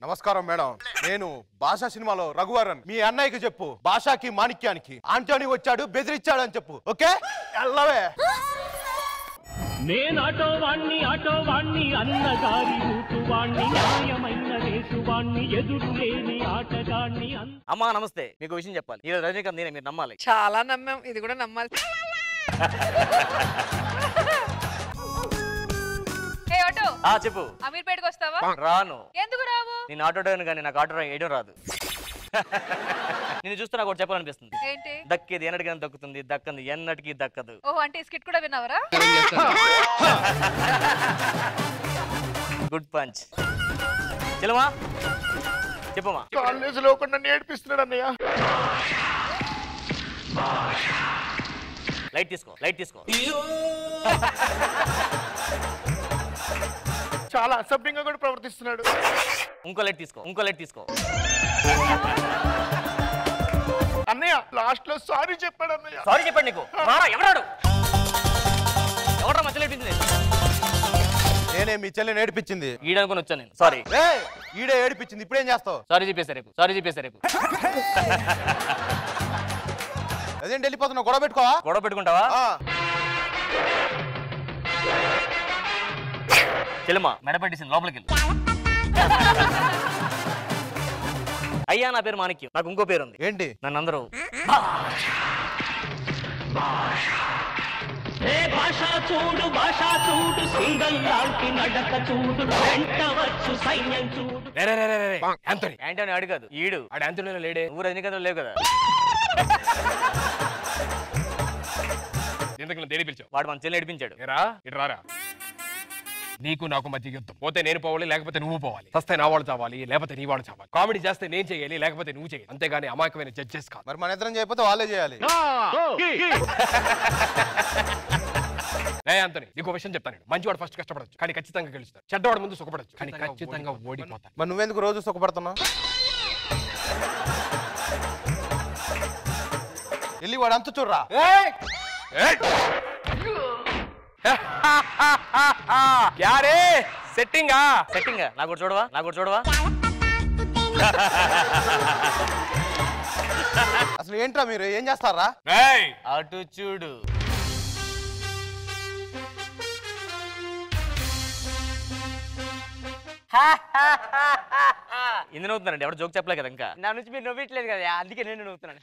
నమస్కారం మేడం. నేను భాషా సినిమాలో రఘువరన్. మీ అన్నయ్యకి చెప్పు, భాషాకి మాణిక్యానికి ఆంటోనీ వచ్చాడు, బెదిరించాడు అని చెప్పు. ఓకే అల్లవే. నేను ఆటో వాణ్ణి అన్నగారి ఊటువాణ్ణి న్యాయమైన రేసువాణ్ణి ఎదురు లేని ఆటగాణ్ణి. అమ్మా నమస్తే, మీకు విషయం చెప్పాలి. ఈ రజనీకాంత్ నేనే, మీరు నమ్మాలి. చాలా నమ్మాం, ఇది కూడా నమ్మాలి. చెప్పు. అమీర్పేటకి వస్తావా? రాను. ఎందుకు రావు? నేను ఆటో డ్రైవర్ కానీ నాకు ఆటో వేయడం రాదు. నేను చూస్తే నాకు ఒకటి చెప్పాలనిపిస్తుంది. ఏంటి? దక్కేది ఎన్నటికీ దక్కుతుంది, దక్కంది ఎన్నటికీ దక్కదు. ఓహో, అంటే స్కిట్ కూడా విన్నావరా? Good punch. చెల్లమా చెప్పమ్మా. కాలేజీలో ఒకటి నేర్పిస్తున్నాడు అన్నయ్య. లైట్ తీసుకో, లైట్ తీసుకో. చాలా అసభ్యంగా కూడా ప్రవర్తిస్తున్నాడు. ఇంకో లైట్ తీసుకో, ఇంకో లైట్ తీసుకో. అన్నయ్య లాస్ట్ లో సారీ చెప్పాడు అన్నయ్య. సారీ చెప్పాడు నీకు? ఎవరాడు? ఎవరా మధ్యలో ఏడిపించింది? నేనే మీ చెల్లి నేర్పించింది. ఈడనుకొని వచ్చాను నేను. సారీ. ఈడే ఏడిపించింది. ఇప్పుడేం చేస్తావు? సారీ చెప్పేసా రేపు, సారీ చెప్పేసా రేపు. అదేంటి వెళ్ళిపోతున్నావు? గొడవ పెట్టుకోవా? గొడవ పెట్టుకుంటావా? చెల్లమ్మా మెడ పెట్టేసింది, లోపలికి వెళ్ళి. అయ్యా నా పేరు మాణిక్యం, నాకు ఇంకో పేరు ఉంది. ఏంటి? నన్ను అందరూ భాషా చూడు సింగల్ లాంటి నడక చూడు, వెంటవచ్చు సైన్యం చూడు. యాంటోనీ ఆడు కాదు, ఈడు. ఆడు యాంటోనీలో లేడే. నువ్వు రజనీకాంత్ లేవు కదా. ఎందుకు దేని పిలిచావు? వాడు మన చెల్లి నడిపించాడు. ఏరా ఇటు రారా. నీకు నాకు మధ్య యుద్ధం. పోతే నేను పోవాలి, లేకపోతే నువ్వు పోవాలి. సస్తే నా వాళ్ళు చావాలి, లేకపోతే నీ వాళ్ళు చావాలి. కామెడీ చేస్తే నేను చేయాలి, లేకపోతే నువ్వు చేయాలి. అంతేగాని అమాయకమైన జడ్జెస్ కాదు. మరి మన ఇద్దరం చేయకపోతే వాళ్ళే చేయాలి. యాంటోనీ నీకు విషయం చెప్తాను. మంచివాడు ఫస్ట్ కష్టపడచ్చు, కానీ ఖచ్చితంగా గెలుస్తాడు. చెడ్డవాడు ముందు సుఖపడచ్చు, కానీ ఖచ్చితంగా ఓడిపోతాడు. మరి నువ్వెందుకు రోజు సుఖపడుతున్నావు? వెళ్ళి వాడు అంత చూడరా. యారే సెట్టింగా సెట్టింగా నాకు చూడవా, నాకు చూడవా. అసలు ఏంట్రా మీరు ఏం చేస్తారా? అటు చూడు. ఎందుకు నవ్వుతున్నారండి? ఎవరు జోక్ చెప్పలే కదా ఇంకా. నా నుంచి మీరు నవ్వట్లేదు కదా, అందుకే నేను నవ్వుతున్నాను.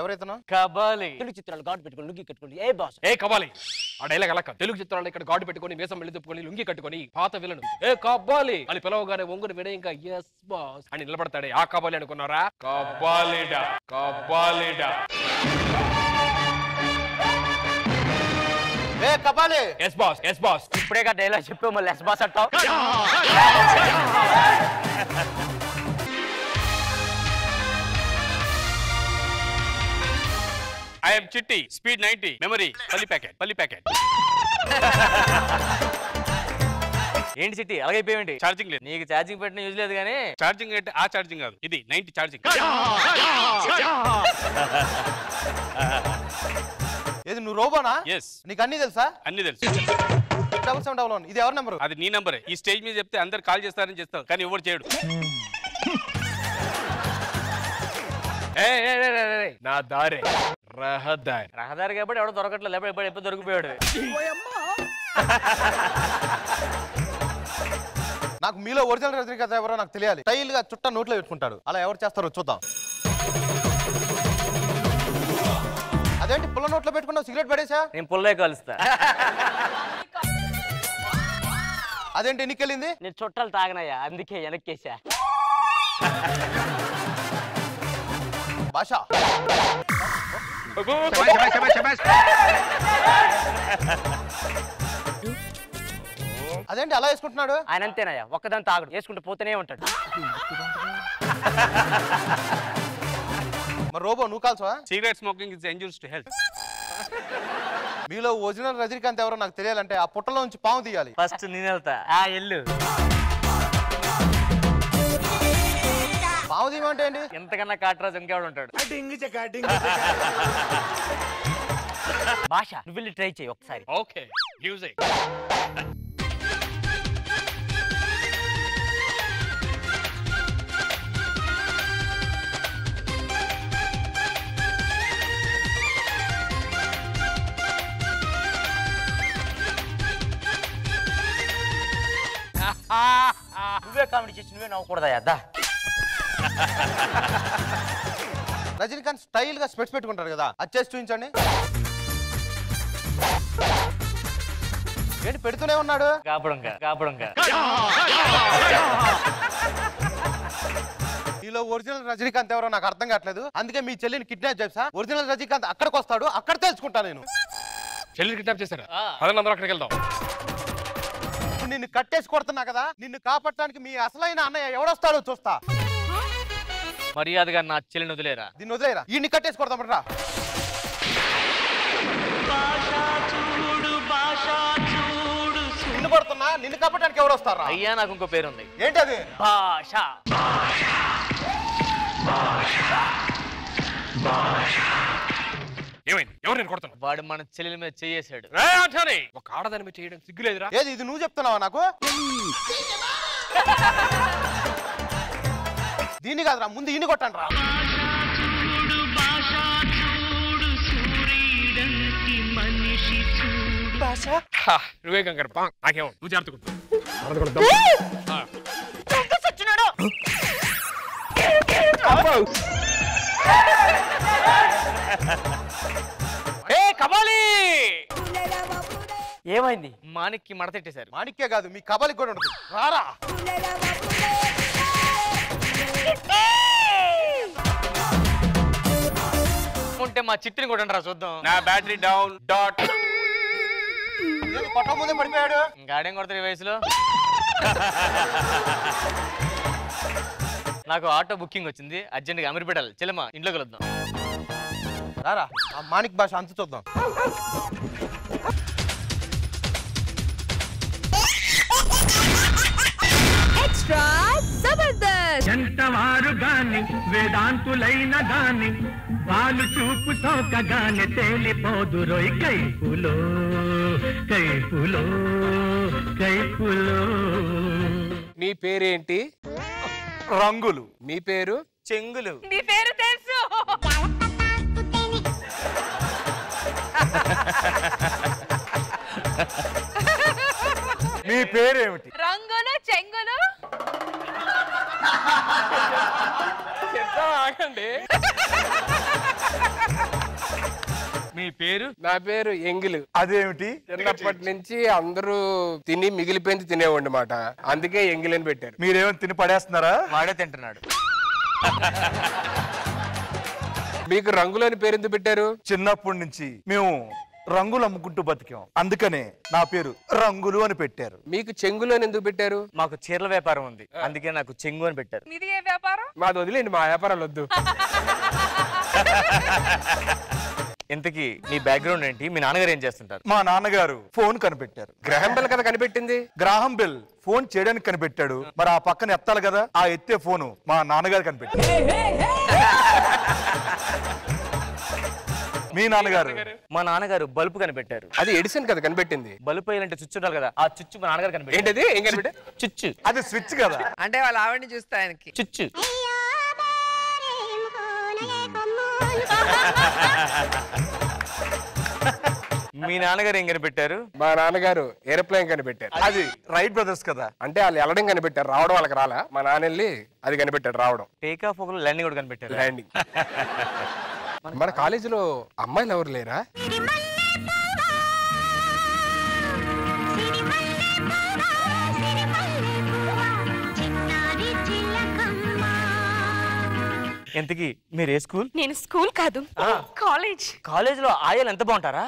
ఎవరైతున్నా? కబాలి. తెలుగు చిత్రాలు గాడు పెట్టుకుని లుంగి కట్టుకోండి. ఏ బాస్ ఏ కబాలి. ఆ డైలాగ్ అలా తెలుగు చిత్రాలు ఇక్కడ గాడు పెట్టుకుని మీసం వెళ్ళి తిప్పుకొని లుంగి కట్టుకొని పాత విలను ఏ కబాలి అని పిలవగానే ఒంగుని వినయంగా ఎస్ బాస్ అని నిలబడతాడే ఆ కబాలి అనుకున్నారా? కబాలిడా కబాలిడా. ఏ Kabali. Yes boss, yes boss. ఇప్పుడే డైలాగ్ చెప్పే మళ్ళీ ఎస్ బాస్ అంటావు. I am Chitti, speed 90, memory, పల్లి ప్యాకెట్. ఏంటి చిట్టి అలాగైపోయావేంటి? ఛార్జింగ్ లేదు. నీకు ఛార్జింగ్ పెట్టిన యూజ్ లేదు కానీ. ఛార్జింగ్ అంటే ఆ ఛార్జింగ్ కాదు, ఇది 90 ఛార్జింగ్. ఏది నువ్వు రోబోనా? ఎస్. నీకు అన్ని తెలుసా? అన్ని తెలుసు. 7711 ఇది ఎవరి నెంబర్? అది నీ నంబరే. ఈ స్టేజ్ మీద చెప్తే అందరు కాల్ చేస్తారని చేస్తావు, కానీ ఎవరు చేయడు. నా దారే రహదారి. రహదారి కాబట్టి ఎవడో దొరకట్లేదు, ఎప్పుడు దొరికిపోయాడు. నాకు మీలో ఒరిజినల్ రజనీకాంత్ ఎవరో నాకు తెలియాలి. స్టైల్ గా చుట్టా నోట్లో పెట్టుకుంటాడు. అలా ఎవరు చేస్తారో చూద్దాం. అదేంటి పుల్ల నోట్లో పెట్టుకున్నావు? సిగరెట్ పడేసా? నేను పుల్లే కలుస్తా. అదేంటి ఎన్నికెళ్ళింది? నేను చుట్టాలు తాగనయ్యా, అందుకే వెనక్కేసా. భాష అదేంటి అలా వేసుకుంటున్నాడు? ఆయన అంతేనయ్యా, ఒక్కదాని తాగడు, వేసుకుంటూ పోతూనే ఉంటాడు. మరి రోబో నువ్వు కాల్సవా? Cigarette smoking is injurious to health. మీలో ఒరిజినల్ రజనీకాంత్ ఎవరో నాకు తెలియాలంటే ఆ పుట్టలో నుంచి పాము తీయాలి. ఫస్ట్ నేను వెళ్తా. ఎల్లు. పాము తీయమంటే ఏంటి? ఎంతకన్నా కాటరాజు ఇంకెవడు ఉంటాడు. భాష నువ్వు వెళ్ళి ట్రై చేయి ఒకసారి. Okay music. కామెడీ చేసి నువ్వే నవ్వకూడదా అద్దా రజనీకాంత్ స్టైల్ గా స్పెట్స్ పెట్టుకుంటారు కదా, అది చేసి చూపించండి. ఏంటి పెడుతూనే ఉన్నాడు? కాపడంగా ఈలో ఒరిజినల్ రజనీకాంత్ ఎవరో నాకు అర్థం కావట్లేదు. అందుకే మీ చెల్లిని కిడ్నాప్ చేసా. ఒరిజినల్ రజనీకాంత్ అక్కడికి వస్తాడు, అక్కడ తెలుసుకుంటా నేను. చెల్లిని కిడ్నాప్ చేశారా? అదే అందరూ అక్కడికి వెళ్దాం. నిన్ను కట్టేసి కొడుతున్నా కదా, నిన్ను కాపాడటానికి మీ అసలైన అన్నయ్య ఎవడొస్తాడో చూస్తా. మర్యాదగా నా చెల్లిని వదిలేరా. దీన్ని వదిలేరా, ఈయన్ని కట్టేసి కొడతాం రా. నిన్ను కొడుతున్నా, నిన్ను కాపాడటానికి ఎవడొస్తారా? అయ్యా నాకు ఇంకో పేరు ఉంది. ఏంటది? భాష. ఏమైంది? ఎవరు నేను కొడతాను? వాడు మన చెల్లెల మీద చేసాడు. ఒక ఆడదాని మీద చేయడం సిగ్గులేదురా? ఏది ఇది నువ్వు చెప్తున్నావా నాకు? దీన్ని కాదురా, ముందు ఈయన్ని కొట్టండి రా. నువ్వే కంగారు నాకేమో, నువ్వు జాగ్రత్త. ఏమైంది? మాణిక్కి మడతెట్టేశారు. మాణిక్కే కాదు, మీ కబలికి కూడా ఉంటుంది. రారా. ఉంటే మా చిట్టిని కూడా రా చూద్దాం. నా బ్యాటరీ డౌన్ డాట్. కొట్ట ముందే పడిపోయాడు. గాడేం కొడతారు ఈ వయసులో? నాకు ఆటో బుకింగ్ వచ్చింది, అర్జెంట్గా అమీర్పేట చెల్లెమ్మ ఇంట్లో కలుద్దాం. రారా, ఆ మాణిక్ భాష అంతు చూద్దాం. ఎంతవారు గాని వేదాంతులైన గాని వాళ్ళు చూపు సోకగానే తేలిపోదు రోయ్ కైపులో కైపులో కైపులో. నీ పేరేంటి? రంగులు. మీ పేరు? చెంగులు. నీ పేరు తెలుసు. మీ పేరేమిటి? రంగులు చెంగులు. ఆగండి. మీ పేరు? నా పేరు ఎంగిలు. అదేమిటి? చిన్నప్పటి నుంచి అందరూ తిని మిగిలిపోయింది తినేవాడి మాట, అందుకే ఎంగిలని పెట్టారు. మీరేమో తిని పడేస్తున్నారా? వాడే తింటున్నాడు. మీకు రంగులని పేరు ఎందుకు పెట్టారు? చిన్నప్పటి నుంచి మేము రంగులు అమ్ముకుంటూ బతికాం, అందుకనే నా పేరు రంగులు అని పెట్టారు. మీకు చెంగులు అని ఎందుకు పెట్టారు? మాకు చీరల వ్యాపారం ఉంది, అందుకే నాకు చెంగు అని పెట్టారు. మీది ఏ వ్యాపారం? మాది వదిలేండి, మా వ్యాపారాలు వద్దు. ఇంతకీ మీ బ్యాక్గ్రౌండ్ ఏంటి? మీ నాన్నగారు ఏం చేస్తుంటారు? మా నాన్నగారు ఫోన్ కనిపెట్టారు. గ్రహం బెల్ కదా కనిపెట్టింది. గ్రాహం బెల్ ఫోన్ చేయడానికి కనిపెట్టాడు, మరి ఆ పక్కన ఎత్తాలి కదా, ఆ ఎత్తే ఫోను మా నాన్నగారు కనిపెట్టారు. మీ నాన్నగారు? మా నాన్నగారు బల్బు కనిపెట్టారు. అది ఎడిసన్ కదా కనిపెట్టింది. బల్బు వేయాలంటే చుచ్చు ఉండాలి కదా, ఆ చుచ్చు మా నాన్నగారు కనిపెట్టారు. ఏంటది? ఏం కనిపెట్టా? చుచ్చు. అది స్విచ్ కదా. అంటే వాళ్ళ ఆవిడని చూస్తా ఆయనకి చుచ్చు. మీ నాన్నగారు ఏం కనిపెట్టారు? మా నాన్నగారు ఏరోప్లేన్ కనిపెట్టారు. అది రైట్ బ్రదర్స్ కదా. అంటే వాళ్ళు వెళ్ళడం కనిపెట్టారు, రావడం వాళ్ళకి రాలా. మా నాన్న వెళ్ళి అది కనిపెట్టాడు, రావడం. టేక్ ఆఫ్ ఒకరు ల్యాండింగ్ కూడా కనిపెట్టారు. ల్యాండింగ్. మన కాలేజీలో అమ్మాయిలు ఎవరు లేరా? ఎంతకి మీరు ఏ స్కూల్? నేను స్కూల్ కాదు, కాలేజ్. కాలేజీలో ఆయాలు ఎంత బాగుంటారా?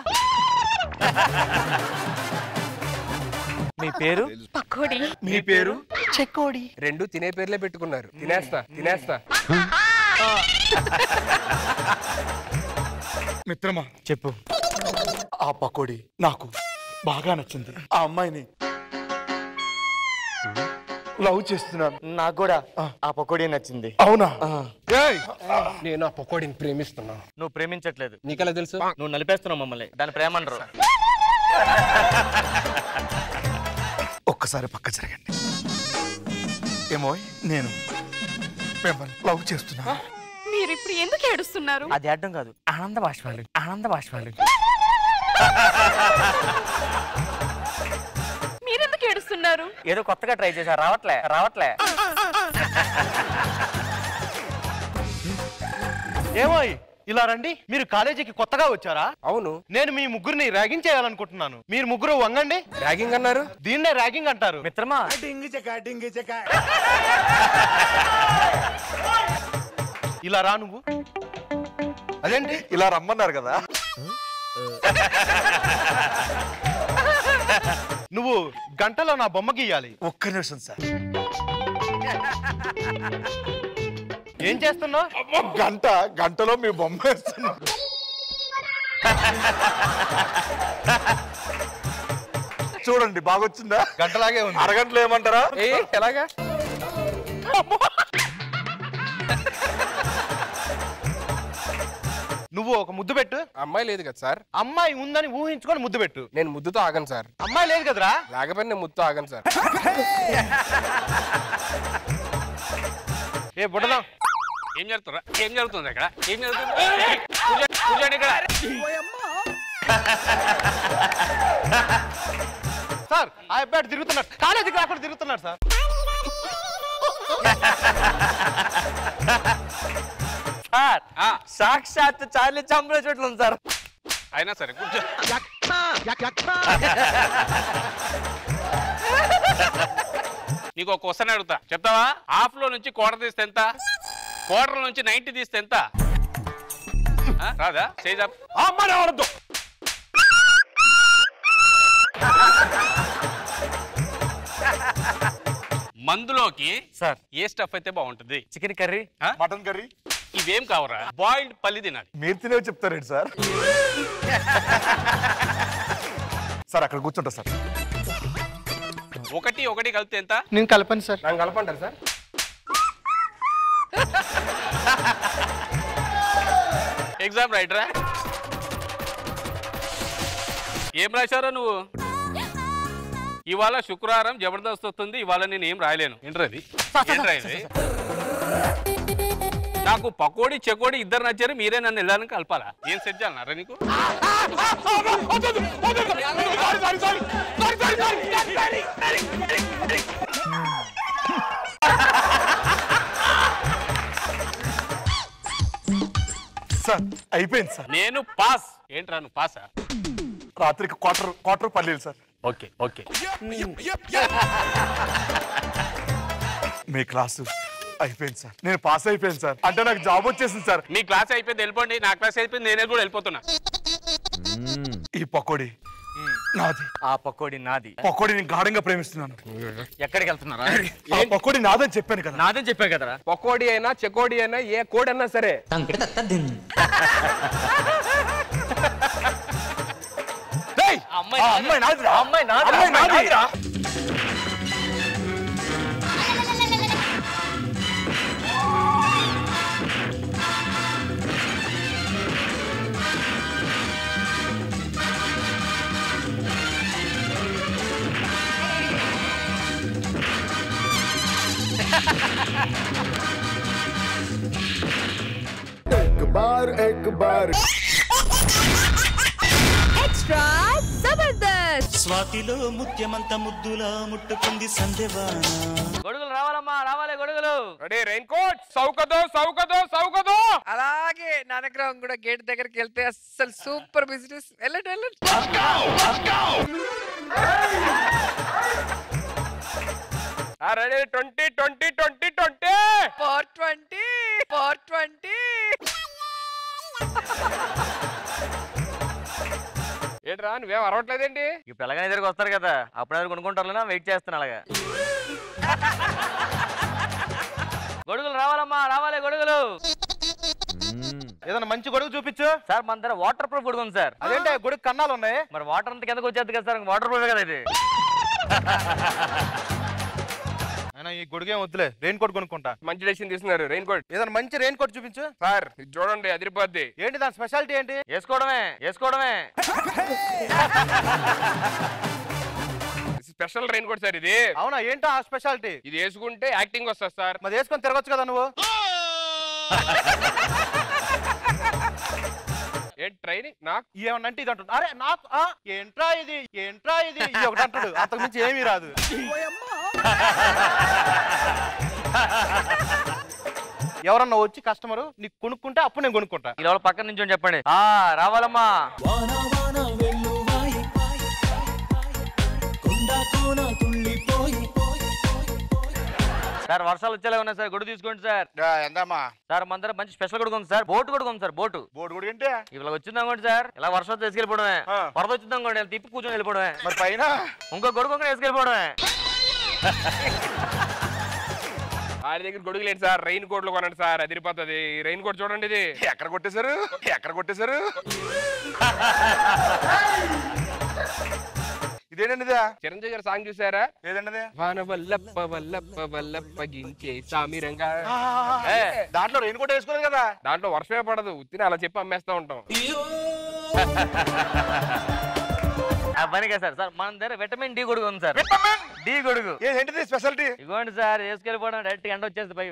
మీ పేరు? పకోడీ. మీ పేరు? చెకోడి. రెండు తినే పేర్లే పెట్టుకున్నారు. తినేస్తా తినేస్తా. మిత్రమా చెప్పు. ఆ పకోడీ నాకు బాగా నచ్చింది. ఆ అమ్మాయిని లవ్ చేస్తున్నాను. నాకు కూడా ఆ పకోడీ నచ్చింది. అవునా? నేను ఆ పకోడీని ప్రేమిస్తున్నా. నువ్వు ప్రేమించట్లేదు. నీకెలా తెలుసు? నువ్వు నలిపేస్తున్నావు మమ్మల్ని. దాని ప్రేమ అనరు. ఒక్కసారి పక్క జరగండి. ఏమో నేను మిమ్మల్ని లవ్ చేస్తున్నా. మీరు ఇప్పుడు ఎందుకు ఏడుస్తున్నారు? అది అడ్డం కాదు, ఆనంద బాష్పాలు. ఆనంద బాష్పాలు. మీరెందుకు ఏడుస్తున్నారు? ఏదో కొత్తగా ట్రై చేశా, రావట్లే. ఏమోయ్ ఇలా రండి. మీరు కాలేజీకి కొత్తగా వచ్చారా? అవును. నేను మీ ముగ్గురిని ర్యాగింగ్ చేయాలనుకుంటున్నాను. మీరు ముగ్గురు వంగండి. ర్యాగింగ్ అన్నారు? దీన్నే ర్యాగింగ్ అంటారు. మిత్రమా, ఇలా రా నువ్వు. అదేంటి ఇలా రమ్మన్నారు కదా. నువ్వు గంటలో నా బొమ్మ గీయాలి. ఒక్క నిమిషం సార్. ఏం చేస్తున్నావు? గంటలో మీ బొమ్మ వేస్తున్నా. చూడండి బాగొచ్చిందా? గంటలాగే ఉంది. అరగంటలో ఏమంటారా? ఎలాగా? నువ్వు ఒక ముద్దు పెట్టు. అమ్మాయి లేదు కదా సార్. అమ్మాయి ఉందని ఊహించుకొని ముద్దు పెట్టు. నేను ముద్దుతో ఆగను సార్. అమ్మాయి లేదు కదరా. లేకపోతే నేను ముద్దుతో ఆగను సార్. ఏ బుడదాం. ఏం జరుగుతుంది ఇక్కడ? ఏం జరుగుతుంది? కూర్చోండి ఇక్కడ. సార్ ఆ అబ్బాయి తిరుగుతున్నాడు, కాలేజీకి రాకుండా తిరుగుతున్నాడు సార్. సార్ సాక్షాత్ చార్లీ చాంబులో చూడలేదు సార్. అయినా సరే కూర్చో. నీకు ఒక క్వశ్చన్ అడుగుతా, చెప్తావా? హాఫ్ లో నుంచి క్వార్టర్ తీస్తే ఎంత? క్వార్టర్ నుంచి 90 తీస్తే ఎంత? రాదా? చేయదు. మందులోకి సార్ ఏ స్టఫ్ అయితే బాగుంటుంది? Chicken curry, mutton curry. ఇవేం కావరా? బాయిల్డ్ పల్లి తినాలి. మీరు తినేవి చెప్తారేంటి సార్? సార్ అక్కడ కూర్చుంటా సార్. ఒకటి కలిపితే ఎంత? నేను కలపండి సార్. నన్ను కలపంటారు సార్? ఎగ్జామ్ రైటరా? ఏం రాశారో నువ్వు? ఇవాళ శుక్రవారం జబర్దస్త్ వస్తుంది, ఇవాళ నేను ఏం రాయలేను. ఏంట్రది? నాకు పకోడీ చెకోడీ ఇద్దరు నచ్చారు, మీరే నన్ను వెళ్ళాలని కలపాలా? ఏం సెట్ చేయాలన్నారా నీకు? సార్ అయిపోయింది సార్. నేను పాస్. ఏంట్రా నువ్వు పాసా? రాత్రికి క్వార్టర్ పల్లీలు సార్. ఓకే. మీ క్లాసు అయిపోయింది సార్. నేను పాస్ అయిపోయాను సార్. అంటే నాకు జాబ్ వచ్చేసింది సార్. మీ క్లాస్ అయిపోయింది వెళ్ళిపోండి. నా క్లాస్ అయిపోయింది, నేనే కూడా వెళ్ళిపోతున్నా. ఈ పకోడీ నాది. ఆ పకోడీ నాది. పకోడీని గాఢంగా ప్రేమిస్తున్నాను. ఎక్కడికి వెళ్తున్నారా? ఆ పకోడీ నాదని చెప్పాను కదా. నాదని చెప్పా కదరా. పకోడీ అయినా చెకోడీ అయినా ఏ కోడి అన్నా సరే. అమ్మాయి నాదిరా. एक बार ఎక్స్ట్రా జబర్దస్త్. స్వాతిలో ముత్యమంత ముద్దులా ముట్టుకుంది సందేవాన. గొడుగులు రావాలమ్మా, రావాలి గొడుగులు. Ready rain coat. సౌకదో. అలాగే నానగ్రహం కూడా గేట్ దగ్గరికి వెళ్తే అసలు సూపర్ బిజినెస్. వెళ్ళండి. రెడీ 20 420. ఏంట్రా నువ్వేం అరవట్లేదేంటి? ఇప్పుడు ఎలాగైనా దగ్గరికి వస్తారు కదా, అప్పుడు కొనుక్కుంటారులేనా? వెయిట్ చేస్తున్నా అలాగా. గొడుగులు రావాలమ్మా, రావాలి గొడుగులు. ఏదైనా మంచి గొడుగు చూపించు సార్. మన దగ్గర వాటర్ ప్రూఫ్ గొడుగు ఉంది సార్. అదేంటే గొడుగు కన్నాలు ఉన్నాయి. మరి వాటర్ అంతా కిందకు వచ్చేది కదా సార్, వాటర్ ప్రూఫ్ కదా ఇది. అయినా ఈ గొడుగేం వద్దులే, రెయిన్ కోట్ కొనుక్కుంటా. మంచి డెసిషన్ తీసుకున్నారు. Rain coat. ఏదైనా మంచి రెయిన్ కోట్ చూపించు సార్. ఇది చూడండి, అదిరిపోద్ది. ఏంటి దాని స్పెషాలిటీ ఏంటి? వేసుకోవడమే. స్పెషల్ రెయిన్ కోట్ సార్ ఇది. అవునా? ఏంటో ఆ స్పెషాలిటీ? ఇది వేసుకుంటే యాక్టింగ్ వస్తుంది సార్. మరి వేసుకొని తిరగొచ్చు కదా నువ్వు. ఏంటి ట్రైనింగ్ నాకు ఏమన్నా అంటే ఇది అంటాడు. అరే నాకు ఏంట్రా ఇది ఇది ఒకటి అంటాడు. అంతకు మించి ఏమీ రాదు. ఎవరన్నా వచ్చి కస్టమర్ నీకు కొనుక్కుంటే అప్పుడు నేను కొనుక్కుంటా. ఈ లోపల పక్కన నుంచి చెప్పండి. రావాలమ్మా. సార్ వర్షాలు వచ్చేలా ఉన్నాయి సార్, గొడుగు తీసుకోండి సార్. ఎంతమ్మా సార్ మన దగ్గర మంచి స్పెషల్ గొడుగు ఉంది సార్. బోటు గొడుగు ఉంది సార్. బోటు గొడుగు అంటే ఇలా వచ్చింది అనుకోండి సార్, ఇలా వర్షం తీసుకెళ్ళిపోవడమే. వరద వచ్చింది అనుకోండి, ఇలా తిప్పి కూర్చొని వెళ్ళిపోవడమే. మరి పైన ఇంకో గొడుగు కూడా వేసుకెళ్ళిపోవడమే. ఆయన దగ్గర గొడుగు లేదు సార్, రెయిన్ కోట్లు కొనండి సార్, అదిరిపోతుంది. రెయిన్ కోట్ చూడండి, ఇది ఎక్కడ కొట్టేశారు ఇదేనండి చిరంజీవి గారు సాంగ్ చూసారా? ఏదండి వాన వల్లప్ప వల్లప్ప వల్లప్ప గించే సామిరంగా. దాంట్లో రెయిన్ కోట్ వేసుకోలేదు కదా. దాంట్లో వర్షమే పడదు, ఉత్తిని అలా చెప్పి అమ్మేస్తా ఉంటాం. పనిగా సార్. సార్ మన దగ్గర విటమిన్ డి గొడుగు ఉంది సార్. డి గొడుగు ఏంటిది స్పెషాలిటీ? ఇగోండి సార్, వేసుకెళ్ళిపోవడం డైరెక్ట్ ఎండ వచ్చేది పై.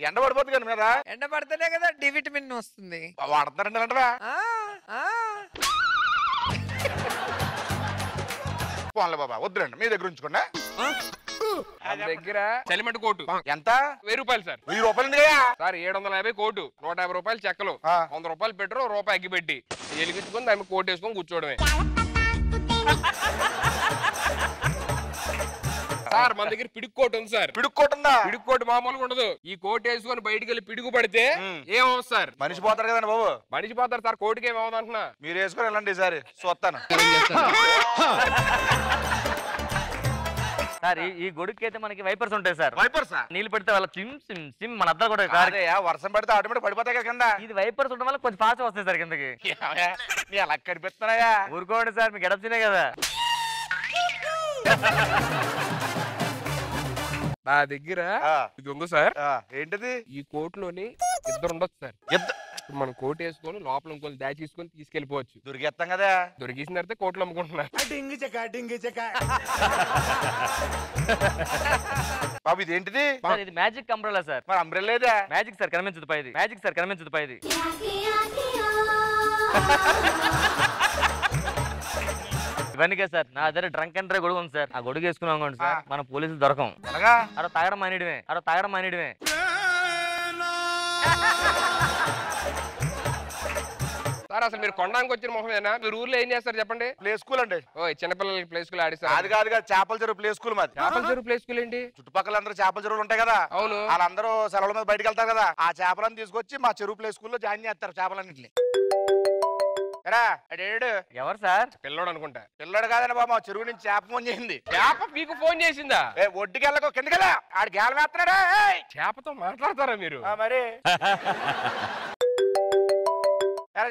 ఎండ పడిపోతుంది కదా మీద. ఎండ పడితేనే కదా డి విటమిన్ వస్తుంది. వాడతారండి అంటవా? పోన్లే బాబా, వద్దురండి, మీ దగ్గర ఉంచుకోండి. దగ్గర చలిమటి కోటు ఎంత? 1000 రూపాయలు సార్. 1000 రూపాయలు సార్ 750 కోటు, 150 రూపాయలు చెక్కలు, 100 రూపాయలు పెట్రోల్, రూపాయి అగ్గిపెట్టి ఎలిగించుకొని దాన్ని కోట్ వేసుకొని కూర్చోవడమే. సార్ మన దగ్గర పిడుగు కోట్ ఉంది సార్. పిడుగు కోట్ ఉందా? పిడుగు కోట్ మామూలుగా ఉండదు. ఈ కోట్ వేసుకొని బయటికి వెళ్ళి పిడుగు పడితే ఏమవుతుంది సార్? మనిషి పోతారు కదండి బాబు. మనిషి పోతారు సార్, కోటికి ఏమవుతుంది అంటున్నా. మీరు వేసుకొని వెళ్ళండి ఈసారి చూస్తాను. సార్ ఈ గొడుగుకి అయితే మనకి వైపర్స్ ఉంటాయి సార్. వైపర్స్ నీళ్ళు పెడితే వాళ్ళ సిమ్ సిమ్ సిమ్ మన అద్దరు కూడా వర్షం పడితే ఆటోమేటిక్ పడిపోతాయి కదా కింద. ఇది వైపర్స్ ఉండడం వల్ల కొంచెం ఫాస్ట్ వస్తాయి సార్ కిందకి. నీ అలా కనిపిస్తున్నాయా? ఊరుకోండి సార్, మీకు ఎడప్సినే కదా. నా దగ్గర ఇది ఉంది సార్. ఏంటిది? ఈ కోట్లోని ఇద్దరు ఉండొచ్చు సార్. మనం కోట్ వేసుకొని లోపల ఇంకొన్ని దాచేసుకొని తీసుకెళ్లిపోవచ్చు. దొరికేస్తాం కదా. దొరికేసిన తర్వాత కోట్లు అమ్ముకుంటున్నారు. బాబు ఇదేంటిది? ఇది మ్యాజిక్ అంబ్రెల్లా సార్. మరి అంబ్రెల్లా మ్యాజిక్ సార్, కనిపించదు పైది. మ్యాజిక్ సార్, కనిపించదు పైది. ఇవన్నీ సార్ నా దగ్గర డ్రంక్ అండ్ డ్రైవ్ గొడుగు ఉంది సార్. ఆ గొడుగు వేసుకున్నాం సార్, మన పోలీసులు దొరకం. అరో తాగడం మానేయడమే. సార్ అసలు మీరు కొండానికి వచ్చిన మొహమేనా? మీరు ఊర్లో ఏం చేస్తారు చెప్పండి? ప్లే స్కూల్ అండి. ఓ చిన్నపిల్లలకి ప్లే స్కూల్ ఆడిస్తారు. అది కాదు చేపల చెరువు ప్లే స్కూల్ మాది. చేపల చెరువు ప్లే స్కూల్ ఏంటి? చుట్టుపక్కల అందరూ చేపల చెరువులు ఉంటాయి కదా. అవును. వాళ్ళందరూ సెలవుల మీద బయటకు వెళ్తారు కదా. ఆ చేపలను తీసుకొచ్చి మా చెరువు ప్లే స్కూల్లో జాయిన్ చేస్తారు చేపలన్నింటిని. ఎవరు సార్? పిల్లోడు అనుకుంటా. పిల్లోడు కాదండి బాబు, మా చెరువు నుంచి చేప ఫోన్ చేసింది. చేప మీకు ఫోన్ చేసిందా? ఒడ్డుకి వెళ్ళకో, కిందకెళ్ళా. ఆడు గేలం వేస్తున్నాడా? చేపతో మాట్లాడతారా మీరు? మరి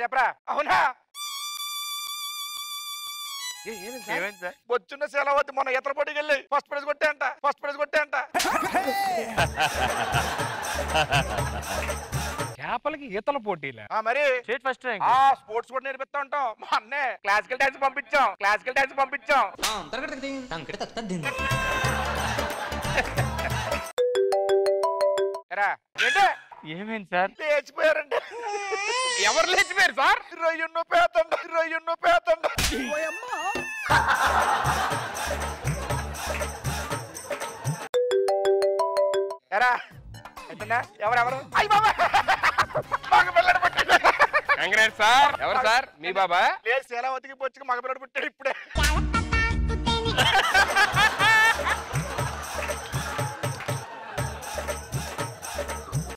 చెప్పరా? అవునా? వచ్చున్న సెలవు మొన్న ఈతల పోటీకి వెళ్ళి ఫస్ట్ ప్రైజ్ కొట్టే అంట. చేపలకి ఈతల పోటీలా? మరి ఫస్ట్ స్పోర్ట్స్ కూడా నేర్పిస్తా ఉంటాం. మా అన్నే క్లాసికల్ డాన్స్ పంపించాం. ఏమేంటి సార్? లేచిపోయారండి. ఎవరు లేచిపోయారు సార్? రొయ్యన్నో పేతండ. ఎరా ఎవరెవరు? Congrats sir. ఎవరు సార్? మీ బాబా? లేదు, శీలావతికి పొచ్చి మగ పిల్లడు పుట్టాడు ఇప్పుడే.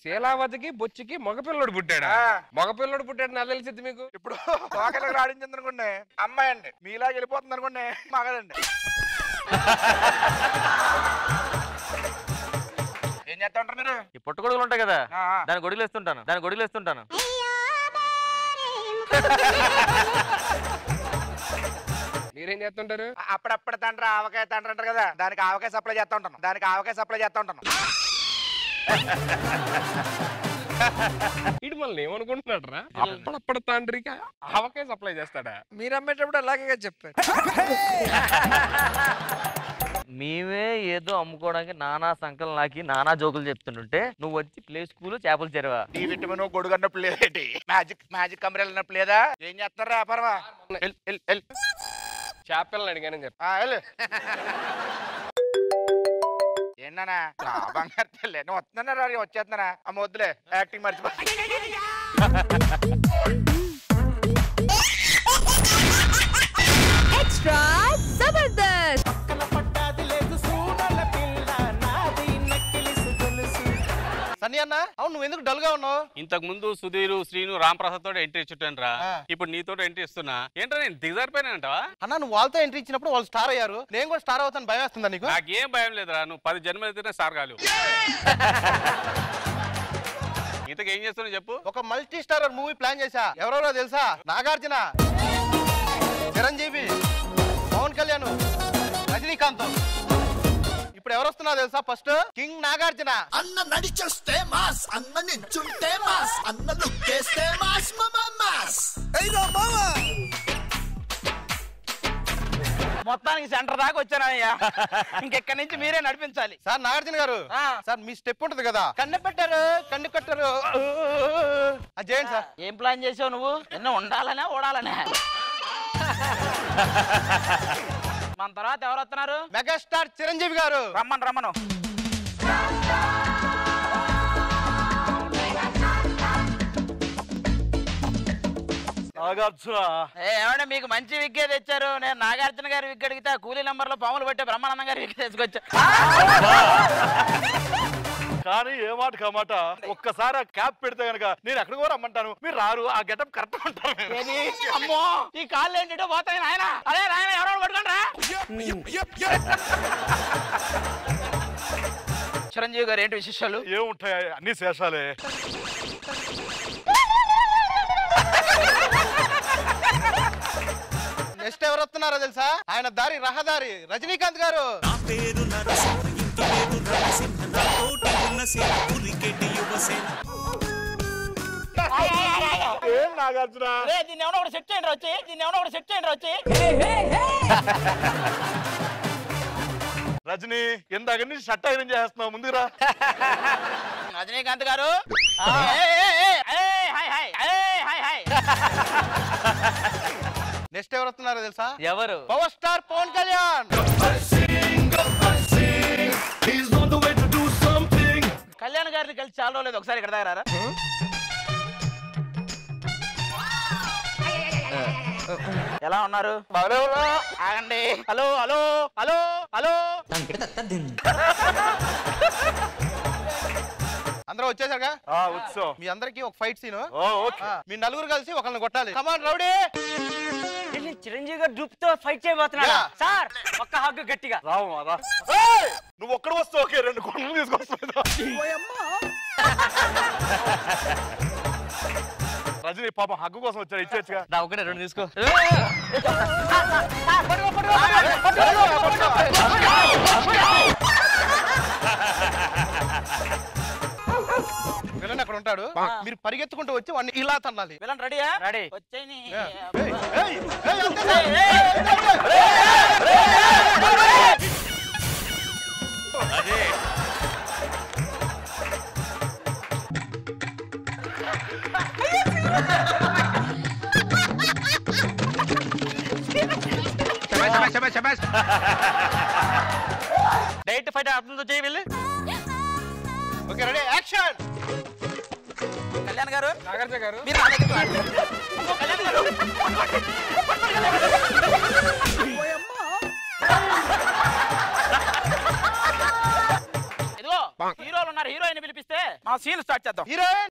శీలావతికి బొచ్చికి మగపిల్లడు పుట్టాడా? మగపిల్లడు పుట్టాడు నాకు తెలిసింది మీకు. ఇప్పుడు తోకలకు రాడించింది అనుకోండి అమ్మాయి అండి, మీలాగా వెళ్ళిపోతుంది అనుకోండి మగదండి. ఏం చేస్తా ఉంటారు మీరు? ఈ పుట్టగొడుగులు ఉంటాయి కదా, దాని గొడుగులు వేస్తుంటాను. మీరేం చేస్తుంటారు? అప్పుడప్పుడు తండ్రి ఆవకాయ తండ్రి అంటారు కదా, దానికి ఆవకాయ సప్లై చేస్తా ఉంటాను. ఇటు మళ్ళీ ఏమనుకుంటున్నాడు రా? అప్పుడప్పుడు తండ్రికి ఆవకాయ సప్లై చేస్తాడా? మీరు అమ్మేటప్పుడు అలాగే చెప్పారు. మేమే ఏదో అమ్ముకోవడానికి నానా సంకలం నాకి నానా జోకులు చెప్తుంటుంటే నువ్వు వచ్చి ప్లే స్కూల్ చేపలు చెరవా టీ విటమిన్ గొడుగు అన్నప్పుడు లేదేంటి? మ్యాజిక్ కంపెనీ అన్నప్పుడు లేదా? ఏం చేస్తారా వ్యాపారమా? చేపలను అడిగానని చెప్పి ఏంటన్నా బంగారు తల్లి నువ్వు వస్తున్నారా వచ్చేస్తున్నారా? అమ్మ వద్దులే యాక్టింగ్ మర్చిపో. Extra Zabardast. సన్నీ అన్న అవును నువ్వు ఎందుకు డల్ గా ఉన్నావు? ఇంతకు ముందు సుధీర్ శ్రీను రాంప్రసాద్ తోటి ఎంట్రీ ఇచ్చుంటాను రా. ఇప్పుడు నీతో ఎంట్రీ ఇస్తున్నా. ఏంటో నేను దిగజారిపోయినంటావా? అన్న నువ్వు వాళ్ళతో ఎంట్రీ ఇచ్చినప్పుడు వాళ్ళు స్టార్ అయ్యారు, నేను కూడా స్టార్ అవుతాను భయం వేస్తుందా నీకు? నాకేం భయం లేదురా, నువ్వు 10 జన్మలు ఎత్తినా స్టార్ కాలు. ఇంతకు ఏం చేస్తున్నావు చెప్పు. ఒక మల్టీ స్టారర్ మూవీ ప్లాన్ చేశా. ఎవరెవరో తెలుసా? నాగార్జున, చిరంజీవి, పవన్ కళ్యాణ్, రజనీకాంత్. ఇప్పుడు ఎవరు వస్తున్నా తెలుసా? First king Nagarjuna. అన్న నడిచొస్తే మాస్, అన్న నించుంటే మాస్, అన్న లుక్కేస్తే మాస్ మాస్. మొత్తానికి సెంటర్ దాకా వచ్చానయ్యా, ఇంకెక్కడి నుంచి మీరే నడిపించాలి. సార్ నాగార్జున గారు, సార్ మీ స్టెప్ ఉంటది కదా, కన్ను పెట్టారు కన్ను కట్టారు, అది చేయండి సార్. ఏం ప్లాన్ చేసావు నువ్వు? ఎన్నో ఉండాలనే ఓడాలనే. మన తర్వాత ఎవరు వస్తున్నారు? మెగాస్టార్ చిరంజీవి గారు. రమ్మను. నాగార్జున ఏమంటే మీకు మంచి విగ్గే తెచ్చారు. నేను నాగార్జున గారి విగ్ అడిగితే కూలీ నంబర్ లో పాములు పట్టే బ్రహ్మానందం గారి విగ్ తెచ్చుకొచ్చా. కానీ ఏ మాట కామాట ఒక్కసారి ఆ క్యాప్ పెడితే గనక నేను ఎక్కడ కూడా రమ్మంటాను, మీరు రారు. ఆ గెటప్ కరెక్ట్ ఉంటారు. అమ్మో ఈ కాళ్ళు ఏంటో పోతాయి నాయన. అదే నాయన ఎవరో పట్టుకుంటారా? చిరంజీవి గారు ఏంటి విశేషాలు? ఏముంటాయి అన్ని శేషాలే. నెక్స్ట్ ఎవరు వస్తున్నారో తెలుసా? ఆయన దారి రహదారి రజనీకాంత్ గారు. నాగార్జున దీన్ని ఎవరో ఒకటి సెట్ చేయండి వచ్చి. రజనీ ఇందాక నుంచి షట్ ఐరన్ చేస్తున్నావు, ముందురా. రజనీకాంత్ గారు నెక్స్ట్ ఎవరు వస్తున్నారో తెలుసా? ఎవరు? Power star Pawan Kalyan. కళ్యాణ్ గారిని కలిసి చాలా రోజులేదు, ఒకసారి ఇక్కడ దగ్గర ఎలా ఉన్నారు? ఆగండి. హలో హలో హలో హలో అందరూ వచ్చేసారుగా? మీ అందరికి ఒక ఫైట్ సీన్. మీ నలుగురు కలిసి ఒకరిని కొట్టాలి. కమాన్ రౌడీ. చిరంజీవి గారు గ్రూప్ తో ఫైట్ చేయబోతున్నారా? సార్ ఒక్క హగ్గు గట్టిగా. నువ్వు ఒక్కడ వస్తావు, ఓకే 2 కొండలు తీసుకొస్తా. రజనీ పాపం హగ్గు కోసం వచ్చాడు, ఇచ్చేచ్చుగా. ఒకటే 2 తీసుకో. విలన్ అక్కడ ఉంటాడు, మీరు పరిగెత్తుకుంటూ వచ్చి వాడిని ఇలా తన్నాలి. విలన్ రెడీయా? రెడీ. వచ్చేయని. డైరెక్ట్ ఫైట్ అర్థంతో చేయి వెళ్ళి. Okay ready action. కళ్యాణ్ గారు, నాగార్జున గారు, మీరు నా దగ్గరికి రండి. కళ్యాణ్ గారు ఇదిగో హీరోలు ఉన్నారు, హీరోయిన్ పిలిపిస్తే మా సీన్ స్టార్ట్ చేద్దాం. హీరోయిన్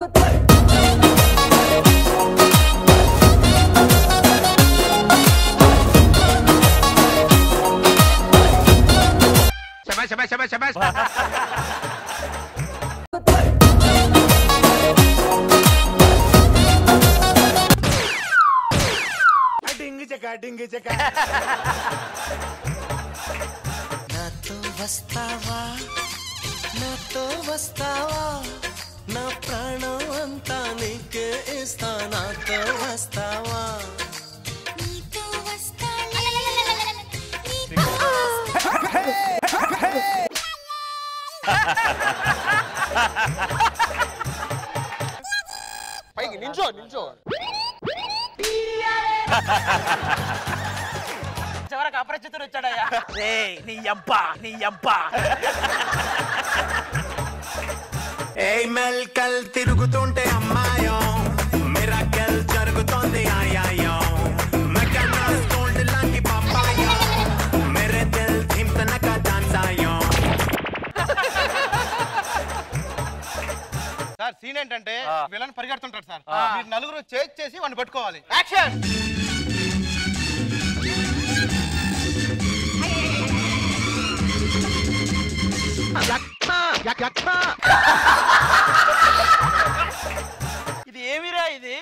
శబాష్. డింగి చెక నాతో వస్తావా నా ప్రాణం అంతా నీకే ఇస్తా, నాతో వస్తావా? పైకి నించో నించో. చివరికి అపరిచితుడు వచ్చాడయ్యా. నీ అబ్బా నీ అబ్బా. ఏయ్ మెల్కల్ తిరుగుతుంటే అమ్మాయో మిరాకిల్ జరుగుతోంది ఆయాయో మెకానస్ గోల్డ్ లాంటి పాపాయో మేరే దిల్ థింతనక డాన్స్ ఆయో. సార్ సీన్ ఏంటంటే విలన్ పరిగెడుతుంటాడు సార్, మీరు నలుగురు చేజ్ చేసి వాడిని పట్టుకోవాలి. యాక్షన్. ఇది ఏమిరా ఇది?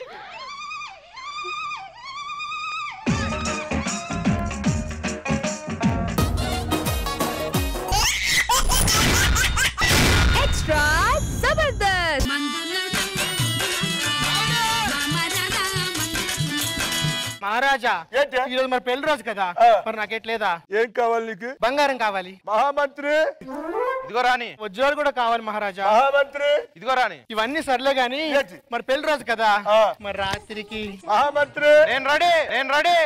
ఎక్స్ట్రా జబర్దస్త్. మహారాజా ఈరోజు మరి పెళ్లి రోజు కదా, మరి నాకెట్లేదా? ఏం కావాలి నీకు? బంగారం కావాలి. మహామంత్రి ఇదిగో రాని. ఉద్యోగాలు కూడా కావాలి మహారాజా. మహామంత్రి ఇదిగో రాని. ఇవన్నీ సర్లే గాని మరి పెళ్లి రోజు కదా, మరి రాత్రికి. మహామంత్రి నేను రెడీ, నేను రెడీ.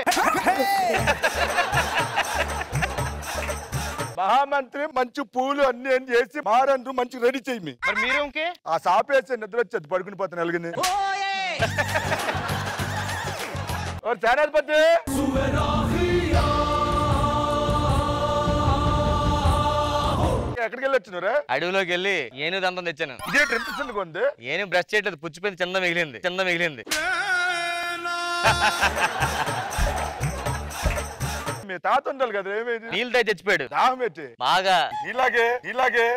మహామంత్రి మంచి పూలు అన్ని అని చేసి మహారాజు మంచి రెడీ చెయ్యి. మరి మీరు ఇంకే ఆ సాపేసి నిద్ర వచ్చేది పడుకుని పోతాను ఎలుగుని. సేనాధిపతి ఎక్కడికి వెళ్ళొచ్చురా? అడవిలోకి వెళ్ళి ఏను దంతం తెచ్చాను. ఇదే ఎంత చిన్నగా ఉంది. ఏను బ్రష్ చేయట్లేదు, పుచ్చిపోయింది, చిన్న మిగిలింది, చిన్న మిగిలింది. మీ తాత ఉండాలి కదా, ఏమైంది? నీళ్ళు తాగి చచ్చిపోయాడు. దాహం పెట్టి బాగా ఇలాగే ఇలాగే.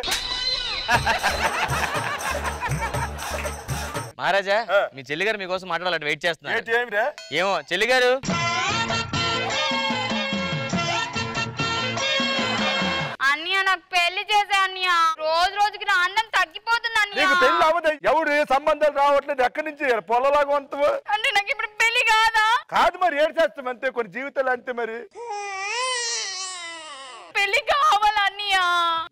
మహారాజా మీ చెల్లిగారు మీకోసం మాట్లాడాలంటే వెయిట్ చేస్తున్నారు. ఏమో చెల్లిగారు. అన్నయ్య నాకు పెళ్లి చేసే అన్నయ్య, రోజు రోజుకి నా అందం తగ్గిపోతుంది అన్నయ్య. నీకు పెళ్లి అవ్వదు, ఎవరు ఏ సంబంధాలు రావట్లేదు, ఎక్కడి నుంచి పొలలాగా ఉంటావు అంటే నాకు ఇప్పుడు పెళ్లి కాదా? కాదు మరి ఏడు చేస్తాం అంతే, కొన్ని జీవితాలు అంతే. మరి పెళ్లి కావాలి అన్నయ్య.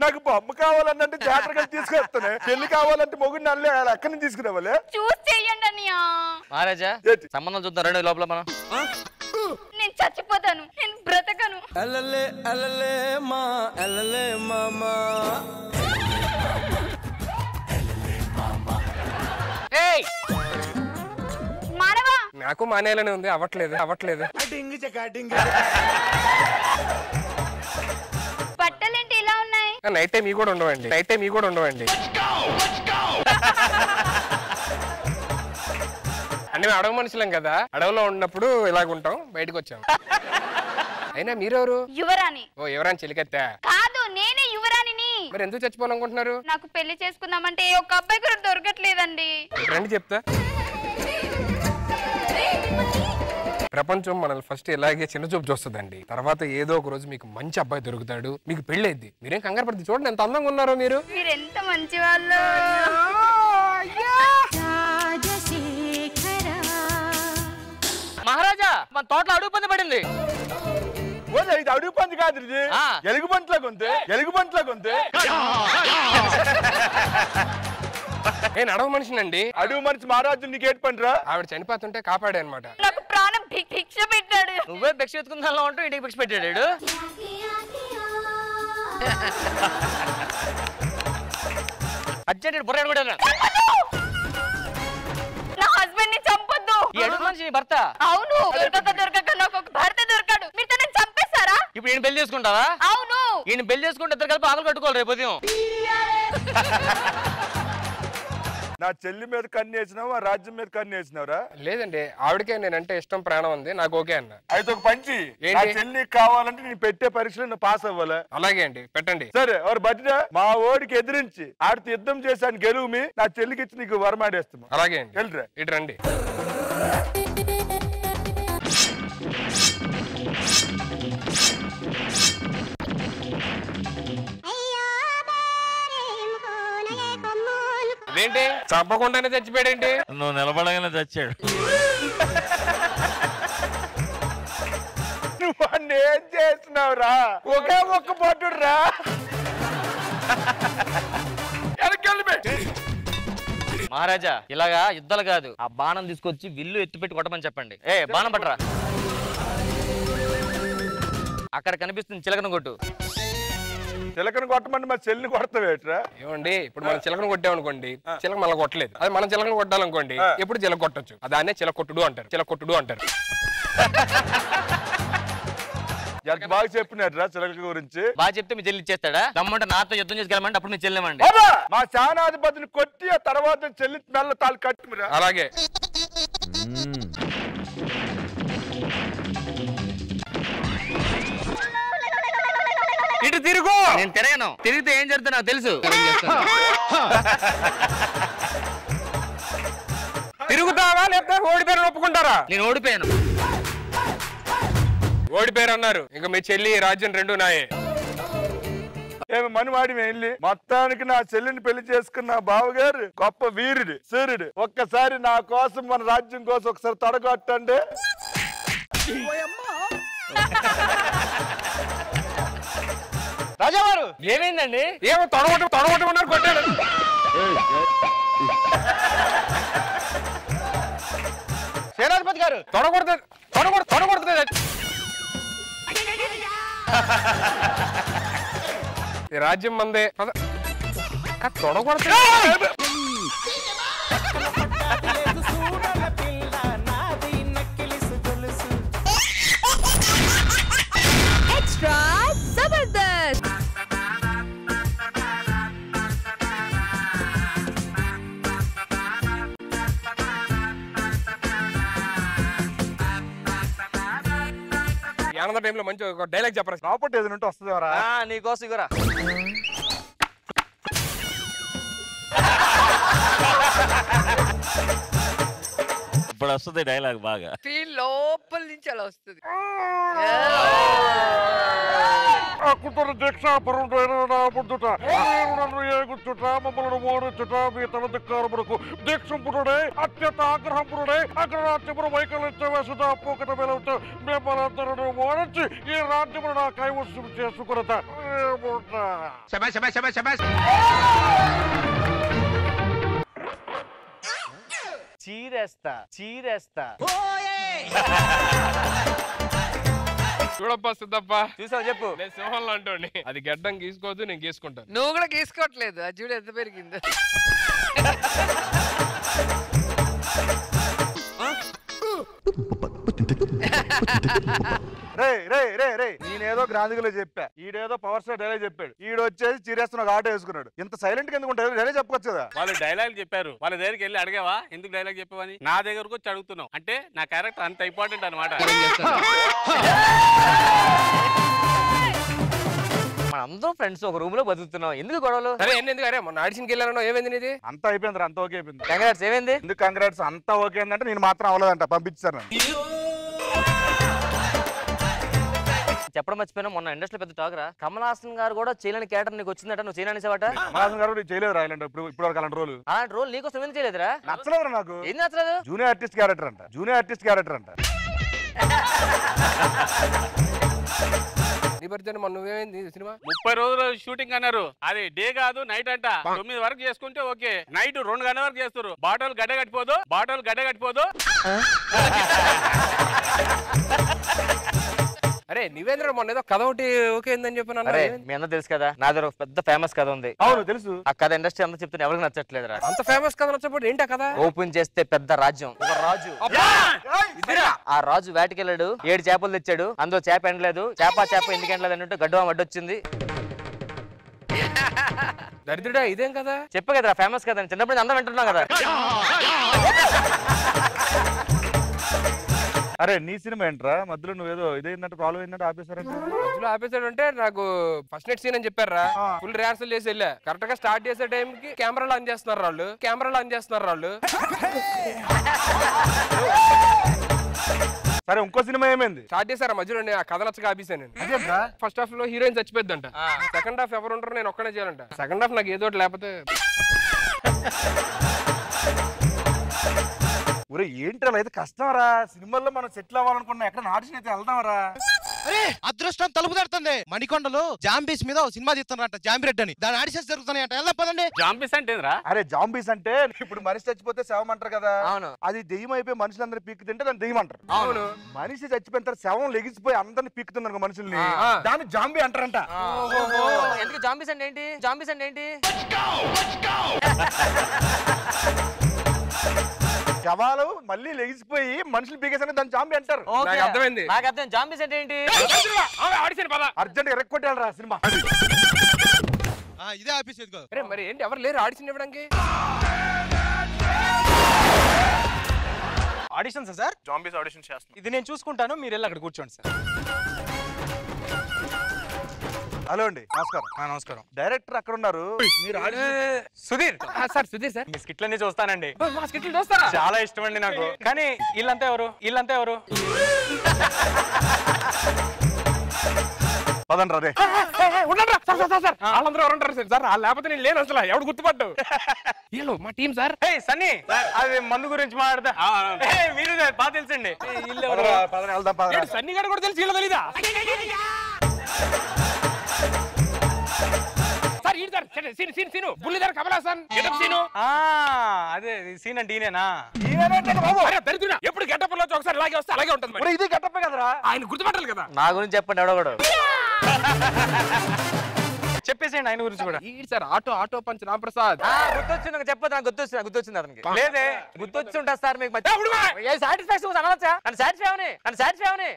నాకు బొమ్మ కావాలంటే జాతరగా తీసుకొస్తానే, పెళ్లి కావాలంటే మొగుడిని అల్లే ఎక్కడి నుంచి తీసుకురావాలి? చూసి చెయ్యండి అన్నయ్య. మహారాజా సంబంధం చూద్దాం రండి లోపల. మనం నేను చచ్చిపోతాను, నేను బ్రతకను. అలలే అలలే మా అలలే మామా. మానవా నాకు మానేయాలని ఉంది, అవ్వట్లేదు అవ్వట్లేదు. బట్టలేంటి ఇలా ఉన్నాయి? నైట్ టైం మీ కూడా ఉండవండి, నైట్ టైం మీ కూడా ఉండవండి. అంటే మేము అడవి మనుషులం కదా, అడవిలో ఉన్నప్పుడు ఇలాగుంటాం, బయటకు వచ్చాం. అయినా మీరెవరు? యువరాణి. ఓ యువరాణి చెలికత్తా? కాదు, నేనే యువరాణిని. మరి ఎందుకు చచ్చిపోవాలనుకుంటున్నారు? నాకు పెళ్లి చేసుకుందామంటే ఒక అబ్బాయి కూడా దొరకట్లేదండి. రండి చెప్తా. ప్రపంచం మనల్ని ఫస్ట్ ఇలాగే చిన్న చూపు చూస్తుందండి, తర్వాత ఏదో ఒక రోజు మీకు మంచి అబ్బాయి దొరుకుతాడు, మీకు పెళ్ళైద్ది. మీరేం కంగారు పడుతుంది, చూడండి ఎంత అందంగా ఉన్నారో మీరు. మీరు ఎంత మంచి వాళ్ళు. మహారాజా మన తోటలో అడుగు పంది పడింది. ఇది అడుగు పంది కాదు, ఇది ఎలుగు బంట్లా కొంతే, ఎలుగు బంట్లా కొంతే. నేను అడవి మనిషినండి. అడవి మనిషి మహారాజు నీకేట్ పనిరా? ఆవిడ చనిపోతుంటే కాపాడే అనమాట. నాకు ప్రాణం భిక్ష పెట్టాడు. నువ్వే భిక్ష ఎత్తుకుందా ఉంటూ ఇంటికి భిక్ష పెట్టాడు. అర్జెంట్ బుర్ర కూడా నా హస్బెండ్ ని చంపొద్దు. ఈ అడుగు మనిషి నీ భర్త? అవును. దొరకక నాకు ఒక భర్త దొరకాడు. మీరు తనని చంపేస్తారా? ఇప్పుడు ఈయన పెళ్లి చేసుకుంటావా? అవును. ఈయన పెళ్లి చేసుకుంటే ఇద్దరు కలిపి ఆకలి కట్టుకోవాలి రేపు ఉదయం. నా చెల్లి మీద కన్ను వేసినావు, ఆ రాజ్యం మీద కన్ను వేసినావురా? లేదండి, ఆవిడకే నేనంటే ఇష్టం, ప్రాణం ఉంది, నాకు ఓకే అన్న. అయితే ఒక పంచి, నా చెల్లి కావాలంటే నేను పెట్టే పరీక్షలో నువ్వు పాస్ అవ్వాలి. అలాగే అండి, పెట్టండి. సరే ఎవరు బట్టినా మా ఓడికి ఎదిరించి ఆడితో యుద్ధం చేశాను గెలువు మీ, నా చెల్లికి ఇచ్చి నీకు వరమాడేస్తాము. అలాగే అండి, వెళ్ళరా ఇటు రండి. ఇదేంటి చంపకుండానే చచ్చిపోయాడేంటి? నువ్వు నిలబడగానే చచ్చాడు. నువ్వు అన్ని ఏం చేస్తున్నావురా? ఒకే ఒక్క పట్టుడు రా. మహారాజా ఇలాగా యుద్ధాలు కాదు, ఆ బాణం తీసుకొచ్చి విల్లు ఎత్తిపెట్టి కొట్టమని చెప్పండి. బాణం పట్టరా. అక్కడ కనిపిస్తుంది చిలకన కొట్టు. చిలకను కొట్టమంటే మా చెల్లిని కొడతావేట్రా? ఏమండి ఇప్పుడు మనం చిలకను కొట్టామనుకోండి, చిలక మళ్ళీ కొట్టలేదు. అది మనం చిలకను కొట్టాలనుకోండి ఎప్పుడు చిలక కొట్టొచ్చు. దాన్నే చిలకొట్టుడు అంటారు. చిలకొట్టుడు అంటారు. ఎంత బాగా చెప్పినట్రా చిలక గురించి. బాగా చెప్తే మీ చెల్లి ఇచ్చేస్తాడా? దమ్మంటే నాతో యుద్ధం చేసుకెళ్ళమంటే అప్పుడు మీ చెల్లెమండి. మా సేనాధిపతిని కొట్టి ఆ తర్వాత చెల్లి మెల్ల తాళ్ళు కట్టుమిరా. అలాగే ఇటు తిరుగు. నేను తిరగను. తిరిగితే ఏం జరుగుతుందో నాకు తెలుసు. తిరుగుతావా లేకపోతే ఓడిపోయారని ఒప్పుకుంటారా? నేను ఓడిపోయాను. ఓడిపోయారు అన్నారు. ఇంకా మీ చెల్లి రాజ్యం రెండు నాయే. ఏమి మనివాడి వెళ్ళి మొత్తానికి నా చెల్లిని పెళ్లి చేసుకున్న బావగారు గొప్ప వీరుడు సూర్యుడు. ఒక్కసారి నా కోసం మన రాజ్యం కోసం ఒకసారి తొడగొట్టండి. రాజావారు ఏమైందండి? ఏమో తొడగొట్టమన్నారు, కొట్టాడు. సేనాధిపతి గారు తొడగొడుతుంది. ఈ రాజ్యం మందే. తొడగొడుతుంది. Extra Zabardast. ఆనంద టైంలో మంచి ఒక డైలాగ్ చెప్పరా? రాపట్టి ఏదైనా ఉంటే వస్తుందేవరా? నీకోసం ఇగరా. ఇప్పుడు వస్తుంది డైలాగ్ బాగా. ఫీల్ లోపల నుంచి అలా వస్తుంది. కుట్ర దీక్ష పరుంటుట నన్ను ఏగుచ్చుట మమ్మల్ని మోడుచుట మీ తన ధిక్కారమునకు దీక్షంపుడే అత్యంత ఆగ్రహంపుడే అగ్రరాజ్యమును వైకల్యం సుధా పోకట వెలవుతూ మిమ్మల్ని మోడించి ఈ రాజ్యమును నా కైవసం చేసుకున్నత. చీరేస్తా. చూడప్ప సిద్ధప్ప, చూసావు చెప్పు. నేను సింహంలో అంటోండి. అది గడ్డం గీసుకోవద్దు, నేను గీసుకుంటాను. నువ్వు కూడా గీసుకోవట్లేదు. అది చూడు ఎంత పెరిగిందో. నేనేదో గ్రాంధికలో చెప్పా, ఈడేదో పవర్ స్టార్ డైలాగ్ చెప్పాడు. ఈడు వచ్చేసి చీరేస్తున్న ఒక ఆటో వేసుకున్నాడు. ఇంత సైలెంట్ గా ఎందుకు ఉంటారు? డైలాగ్ చెప్పొచ్చు కదా. వాళ్ళు డైలాగ్ చెప్పారు, వాళ్ళ దగ్గరికి వెళ్ళి అడిగావా ఎందుకు డైలాగ్ చెప్పావని? నా దగ్గరకు వచ్చి అడుగుతున్నావు అంటే నా క్యారెక్టర్ అంత ఇంపార్టెంట్ అనమాట. అందరూ ఫ్రెండ్స్ ఒక రూమ్ లో బతుకుతున్నాం, ఎందుకు గొడవలు? సరే ఎందుకు? అరే మొన్న ఆడిషన్కి వెళ్ళాను, ఏమైంది ఇది? అంతా అయిపోయింది, అంత ఓకే అయిపోయింది. కంగ్రాట్స్. ఏమైంది? ఎందుకు కంగ్రాట్స్? అంతా ఓకే అంటే నేను మాత్రం అవ్వలేదంట, పంపించాను. చెప్పడం మర్చిపోయినా, మొన్న ఇండస్ట్రీ పెద్ద టాక్ రా, కమల్ హాసన్ గారు కూడా చేయలేని క్యారెక్టర్ నీకు వచ్చిందట, నువ్వు చేయలేనిసావట. కమల్ హాసన్ గారు చేయలేదు రాయాలంటే ఇప్పుడు వరకు అలాంటి రోల్. అలాంటి రోల్ నీకోసం ఎందుకు చేయలేదురా? నచ్చలేదు నాకు. ఏం నచ్చలేదు? జూనియర్ ఆర్టిస్ట్ క్యారెక్టర్ అంట. జూనియర్ ఆర్టిస్ట్ క్యారెక్టర్ అంట. నువ్వేమైంది సినిమా? 30 రోజులు షూటింగ్ అన్నారు. అది డే కాదు నైట్ అంట. 9 వరకు చేసుకుంటే ఓకే, నైట్ 2 గంటల వరకు చేస్తారు. బాటలు గడ్డ కట్టిపోదు. అరే నివేంద్ర మొన్న ఏదో కథ ఒకటి ఓకే అని చెప్పిన. అరే మీ అందరూ తెలుసు కదా, నా దగ్గర ఒక పెద్ద ఫేమస్ కథ ఉంది. అవును తెలుసు. ఆ కథ ఇండస్ట్రీ అంతా చెప్తే ఎవరికి నచ్చట్లేదు రా. అంత ఫేమస్ కథ నచ్చకపోతే ఏంటి కథ? ఓపెన్ చేస్తే పెద్ద రాజ్యం, ఒక రాజు. ఆ రాజు వేటకెళ్ళాడు, 7 చేపలు తెచ్చాడు. అందులో చేప ఎండలేదు. చేప ఎందుకు ఎండలేదు అన్నట్టు గడ్డ అడ్డొచ్చింది. దరిద్రుడా ఇదేం కదా? చెప్పు కదరా ఫేమస్ కదా, చిన్నప్పుడు అందరం వింటున్నాం కదా. అరే నీ సినిమా ఏంట్రా? మధ్యలో నువ్వేదో ఇదేంటంటే ప్రాబ్లం ఏంటంటే ఆపేశారంటే. మధ్యలో ఆపేశాడు అంటే నాకు ఫస్ట్ నైట్ సీన్ అని చెప్పారా? ఫుల్ రిహార్సల్ చేసి వెళ్ళా. కరెక్ట్ గా స్టార్ట్ చేసే టైం కి కెమెరాలు ఆన్ చేస్తున్నారు వాళ్ళు. సరే ఇంకో సినిమా ఏమైంది? స్టార్ట్ చేశారా మధ్యలో? ఆ కథ నచ్చగా ఆపేసాను నేను. ఫస్ట్ హాఫ్ లో హీరోయిన్ చచ్చిపోద్దంట. సెకండ్ హాఫ్ ఎవరు ఉంటారో నేను ఒక్కనే చేయాలంట. సెకండ్ హాఫ్ నాకు ఏదో లేకపోతే ఒరే ఏంటి అలా అయితే కష్టం రా. సినిమాల్లో మనం సెటిల్ అవ్వాలనుకున్నా ఎక్కడ ఆడిషన్ అయితే వెళ్దాం రా. అరే అదృష్టం తలుపు తడుతుంది. మణికొండలో జాంబీస్ మీద సినిమా తీస్తున్నారంట, జాంబిరెడ్డి అని. దాని ఆడిషన్స్ జరుగుతున్నాయంట. వెళ్దాం పదండి. జాంబీస్ అంటే అరే జాంబీస్ అంటే ఇప్పుడు మనిషి చచ్చిపోతే శవం అంటారు కదా. అవును. అది దెయ్యం అయిపోయి మనుషులందరూ పీక్కు తింటే దాన్ని దెయ్యం అంటారు. అవును. మనిషి చచ్చిపోయిన తర్వాత శవం లెగిసిపోయి అందరిని పీక్కుతున్నారు మనుషుల్ని, దాన్ని జాంబీ అంటారంట. ఎందుకు జాంబీస్ అంటే ఏంటి? జాంబీస్ అంటే ఏంటి? శవాలు మళ్ళీ లెగిసిపోయి మనుషులు పీకేసని దాన్ని జాంబీ అంటారు. అర్థమైంది. నాకు అర్థం. జాంబీస్ అంటే ఏంటి? అర్జెంట్ గా రెక్కొట్టాలరా సినిమా. ఇదే ఆఫీస్ ఎదుగు. మరి ఏంటి ఎవరు లేరు ఆడిషన్ ఇవ్వడానికి? Auditions sir? జాంబీస్ ఆడిషన్ చేస్తాను. ఇది నేను చూసుకుంటాను, మీరు వెళ్ళి అక్కడ కూర్చోండి సార్. హలో అండి, నమస్కారం. నమస్కారం. డైరెక్టర్ అక్కడ ఉన్నారు. మీరు సుధీర్ సార్. సుధీర్ సార్, మీ స్కిట్లన్నీ చూస్తానండి. స్కిట్లు చూస్తారా? చాలా ఇష్టం అండి నాకు. కానీ వీళ్ళంతా ఎవరు? వీళ్ళంతా ఎవరు? పదండి రే. వాళ్ళందరూ ఎవరుంటారు సార్? లేకపోతే నేను లేను అసలు. ఎవడు గుర్తుపట్టు? వీళ్ళు మా టీం సార్. సన్నీ, అది మందు గురించి మాట్లాడతా. మీరు బాగా తెలుసండి. సన్నీ గారు కూడా తెలిసి వీళ్ళు తెలీదా? అదే సీన్ అంటే ఈయనేనా? ఎప్పుడు గెటప్ లో ఒకసారి అలాగే వస్తే అలాగే ఉంటుంది. ఇది గెటప్ కదరా, ఆయన గుర్తుపట్టాలి కదా. నా గురించి చెప్పండి ఎవడో కూడా. చెప్పేసేయండి ఆయన గురించి కూడా. Sir auto punch Ramprasad. గుర్తొచ్చింది చెప్పదు. నాకు గుర్తొచ్చింది అతనికి. లేదే గుర్తొచ్చి ఉంటుంది సార్ మీకు. సాటిస్ఫాక్షన్ అనవచ్చా? నన్ను సాటిస్ఫై అవని.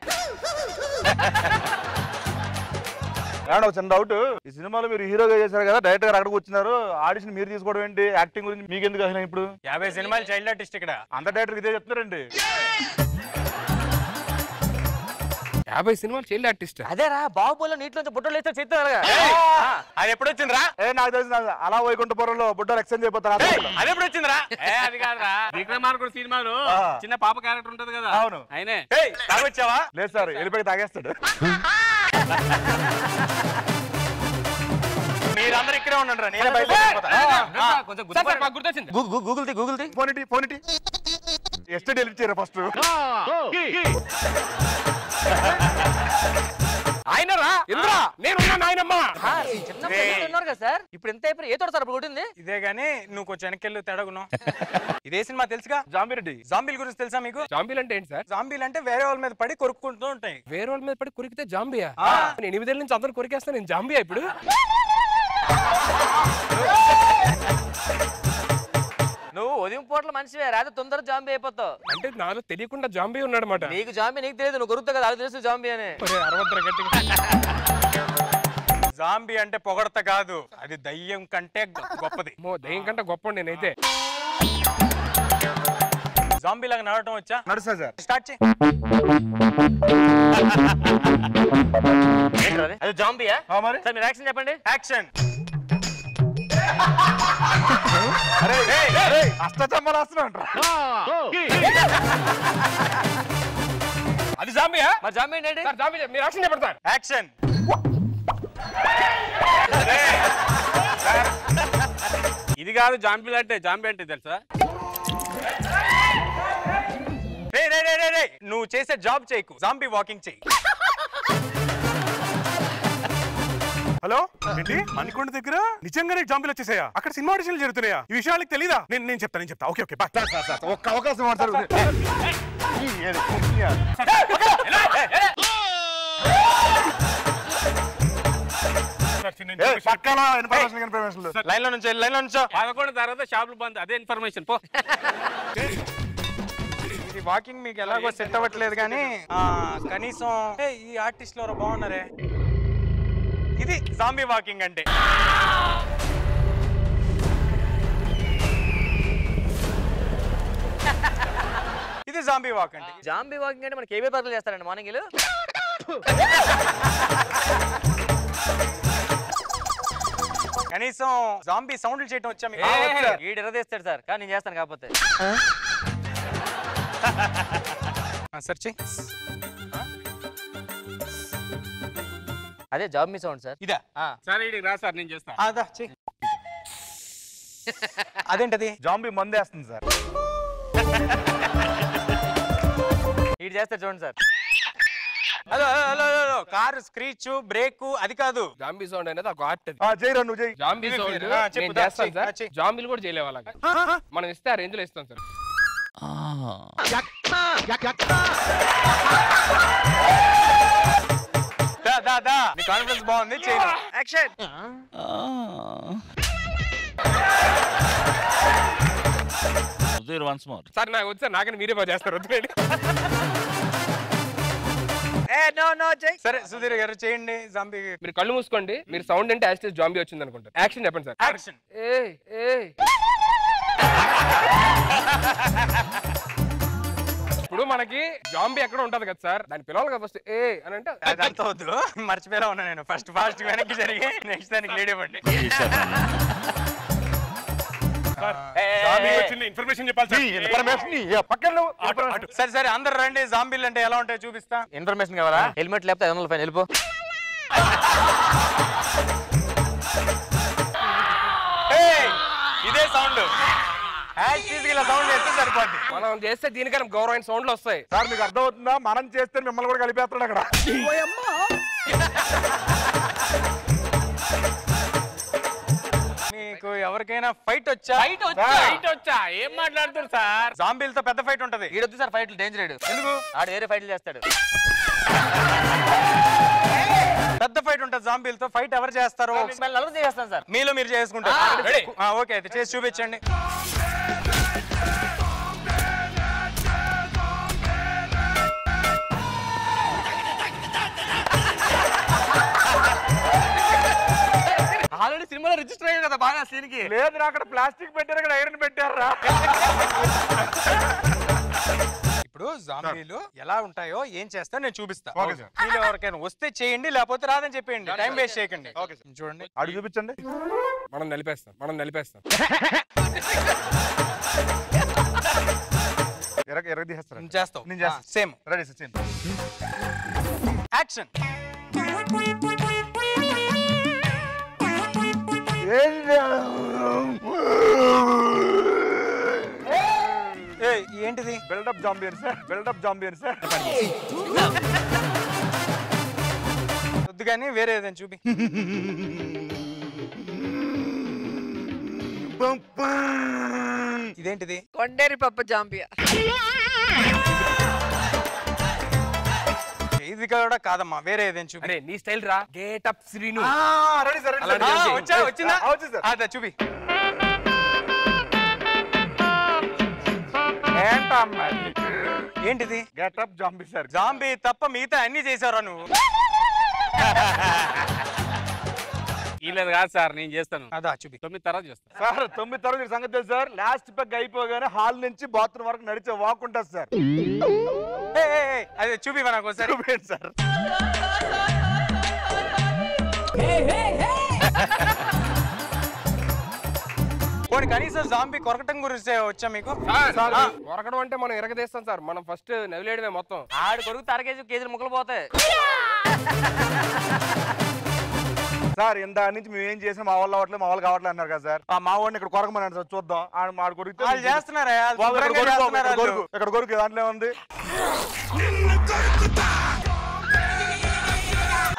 ఒక చిన్న డౌట్. ఈ సినిమాలో మీరు హీరోగా చేశారు కదా, డైరెక్టర్ గారు అక్కడికి వచ్చినారు. ఆడిషన్ మీరు తీసుకోవడం ఏంటి? యాక్టింగ్ గురించి మీకు ఎందుకు అసలు? ఇప్పుడు 50 సినిమాలు చైల్డ్ ఆర్టిస్ట్ ఇక్కడ. అంత డైరెక్టర్ ఇదే చెప్తున్నారండి. 50 సినిమాలు చైల్డ్ ఆర్టిస్ట్. అదేరా బాహుబలిలో నీటిలోంచి బుట్టలు వేస్తే చేస్తున్నారు. అది ఎప్పుడు వచ్చిందిరా? నాకు తెలిసిన అలా వైకుంఠపురంలో బుట్టలు ఎక్స్చేంజ్ అయిపోతారు. అది ఎప్పుడు వచ్చిందిరా? అది కాదురా, విక్రమార్కుడు సినిమాలో చిన్న పాప క్యారెక్టర్ ఉంటది కదా. అవును, ఆయనే. తాగొచ్చావా? లేదు సార్, వెళ్ళిపోయి తాగేస్తాడు. మీరందరూ ఇక్కడే ఉండండి రా, నేనే బయట గుర్తొచ్చింది. గూగుల్ ది ఫోన్ ఇటీ. ఎస్ట్ డెలివరీ చేయరా ఫస్ట్. ఆయనరా ఇంద్రా, నేనున్నా నాయనమ్మ. ఉన్నారు కదా సార్. ఇప్పుడు ఎంత అయిపోయి ఏ తోట సార్ కొట్టింది? ఇదే గానీ నువ్వు కొంచెం వెనకెళ్ళు తేడాగున్నావు. ఇదే సినిమా తెలుసుగా, జాంబిరెడ్డి. జాంబీల గురించి తెలుసా మీకు? జాంబీలు అంటే ఏంటి సార్? జాంబీలు అంటే వేరే వాళ్ళ మీద పడి కొరుక్కుంటూ ఉంటాయి. వేరే వాళ్ళ మీద పడి కొరికితే జాంబియా? నేను 8 ఏళ్ళ నుంచి అందరూ కొరికేస్తా, నేను జాంబియా ఇప్పుడు? నువ్వు ఉదయం పూటల మనిషివే, రాత్రి తొందరగా జాంబీ అయిపోతావు. అంటే నాలో తెలియకుండా జాంబీ ఉన్నాడు అనమాట. నీకు జాంబీ నీకు తెలియదు, నువ్వు కొరుకుతావు కదా, అది తెలుసు జాంబీ అని. జాంబీ అంటే పొగడత కాదు, అది దయ్యం కంటే గొప్పది. దయ్యం కంటే గొప్ప నేనైతే. జాంబీ లాగా నడవటం వచ్చా? నడుస్తా సార్. స్టార్ట్ చేయి. అది జాంబీయా? మరి సార్ మీరు యాక్షన్ చెప్పండి. యాక్షన్. అది జాంబీయా? మరి జాంబీ ఏంటి? సార్ జాంబీ మీరు యాక్షన్ చెప్పండి సార్. యాక్షన్. ఇది కాదు జాంబీ అంటే. జాంబీ అంటే తెలుసా? నువ్వు చేసే జాబ్ చేయకు, జాంబీ వాకింగ్ చెయ్యి. హలో ఏంటి మణికొండ దగ్గర నిజంగానే జాంబీలు వచ్చేసాయా? అక్కడ సినిమా ఆడిషన్లు జరుగుతున్నాయా? ఈ విషయాలకు తెలీదా? నేను చెప్తా. Okay bye. ఒక్క అవకాశం మాట్లాడు. లైన్ లో నుంచో. 11 తర్వాత షాపులు బంద్. అదే ఇన్ఫర్మేషన్ పో. ఇది వాకింగ్ మీకు ఎలాగో సెట్ అవ్వట్లేదు కానీ కనీసం ఈ ఆర్టిస్ట్ ఎవరో బాగున్నారే. ఇది జాంబీ వాకింగ్ అంటే. ఇది జాంబీ వాక్ అంటే. జాంబీ వాకింగ్ అంటే మనకి ఏవే పర్లు చేస్తారండి మార్నింగ్. కనీసం జాంబీ సౌండ్లు చేయడం వచ్చా మీకు? ఈడు ఎర్రదేస్తాడు సార్, కానీ నేను చేస్తాను కాకపోతే. సెర్చ్ చెయ్. అదే జాంబీ సౌండ్ సార్. ఇదా? సరే ఇడికి రా సార్, నేను చేస్తాను. అదా చెయ్. అదేంటది? జాంబీ మందేస్తుంది సార్. ఈడు చేస్తాడు చూడండి సార్. కారు స్క్రీచ్ బ్రేక్ అది కాదు. జాంబీ సౌండ్ అనేది ఒక ఆర్ట్. జైరా నువ్వు జై. జాంబీ సౌండ్ నేను చేస్తాను సార్. జాంబీలు కూడా చేయలేవు అలాగా. మనం ఇస్తే ఆ రేంజ్ లో ఇస్తాం సార్. నీ కాన్ఫిడెన్స్ బాగుంది. చేయను. యాక్షన్. Once more. సార్ నాకు వచ్చి నాకని మీరే బాగా చేస్తారు. వద్దులేండి. సరే సుధీర్ గారు చేయండి. జాంబీ మీరు కళ్ళు మూసుకోండి. మీరు సౌండ్ అంటే యాజ్ జాంబీ వచ్చింది అనుకుంటారు. యాక్షన్ చెప్పండి సార్. యాక్షన్. ఇప్పుడు మనకి జాంబీ ఎక్కడ ఉంటది కదా సార్, దాని పిలవాలి కదా ఫస్ట్ ఏ అని అంటే అదంతా వద్దు. మర్చిపోయేలా ఉన్నా నేను. ఫస్ట్ ఫాస్ట్ వెనక్కి జరిగి నెక్స్ట్ దానికి లీడ్ ఇవ్వండి. ఇన్ఫర్మేషన్ చెప్పాలి. సరే సరే అందరు రండి. జాంబీలు అంటే ఎలా ఉంటాయో చూపిస్తా. ఇన్ఫర్మేషన్ కావాలా? హెల్మెట్ లేకపోతే 500 ఫైన్. వెళ్ళిపో. ఇదే సౌండ్. ఇలా సౌండ్ చేస్తే సరిపోద్ది. మనం చేస్తే దీనికన్నా గౌరవమైన సౌండ్లు వస్తాయి. సార్ మీకు అర్థం అవుతుందా? మనం చేస్తే మిమ్మల్ని కూడా కలిపేస్తున్నాడు అక్కడ. మీకు ఎవరికైనా ఫైట్ వచ్చా? ఫైట్ వచ్చా? ఏం మాట్లాడుతున్నారు సార్? జాంబీలతో పెద్ద ఫైట్ ఉంటది. ఈడొద్దు సార్ ఫైట్లు. డేంజర్. ఎందుకు? ఆడు వేరే ఫైట్లు చేస్తాడు. పెద్ద ఫైట్ ఉంటుంది జాంబీలతో. ఫైట్ ఎవరు చేస్తారు? చేస్తాను సార్. మీలో మీరు చేసుకుంటారు. ఓకే అయితే చేసి చూపించండి. ఆల్రెడీ సినిమాలో రిజిస్టర్ అయ్యాడు కదా బాగా సీన్ కి. లేదు అక్కడ ప్లాస్టిక్ పెట్టారు, ఇక్కడ ఐరన్ పెట్టారా. ఇప్పుడు జాంబీలు ఎలా ఉంటాయో ఏం చేస్తా నేను చూపిస్తా. మీరు ఎవరికైనా వస్తే చేయండి, లేకపోతే రాదని చెప్పేయండి. టైం వేస్ట్ చేయకండి. చూడండి. అడుగు చూపించండి. మనం నలిపేస్తాం. ఎరగ తీసేస్తారా? చేస్తావు. నేను చేస్తాను. Same. Ready sir. Same. Action. ఏంటిది? బిల్డప్ జాంబియన్ సార్. బిల్డప్ జాంబియన్ సార్. వద్దు కానీ వేరే ఏదైనా చూపి. ఇదేంటిది? కొండేరి పప్ప జాంబియా. ఇది కూడా కాదమ్మా, వేరే ఏదైనా చూపి. నీ స్టైల్ రా. Get up Srinu. Ready sir. వచ్చిందా? అదే చూపి. ఏంటిది? Getup zombie sir. జాంబీ తప్ప మిగతా అన్ని చేసారా నువ్వు? లేదు కాదు సార్, నేను చేస్తాను. అదా చూపి. 9 తర్వాత చేస్తాను సార్. 9 తర్వాత సంగతి తెలుసు సార్. లాస్ట్ పెగ్ అయిపోగానే హాల్ నుంచి బాత్రూమ్ వరకు నడిచే వాక్ ఉంటుంది సార్. అదే చూపి నాకు ఒకసారి. చూపండి సార్. పోనీ కనీసం జాంబీ కొరకటం గురించి వచ్చా మీకు? కొరకడం అంటే మనం ఎరగదీస్తాం సార్. మనం ఫస్ట్ నవిలేయడమే మొత్తం. ఆడు కొడుకు కేజీలు ముక్కలు పోతాయి సార్. ఇందా నుంచి మేము ఏం చేసినా మా వాళ్ళు అవ్వట్లేదు, మా వాళ్ళు కావట్లేదు అన్నారు కదా సార్. మా వాడిని ఇక్కడ కొరకమని సార్. చూద్దాం. ఆడు కొరికితే చేస్తున్నారా? ఇక్కడ కొరకు దాంట్లో ఉంది.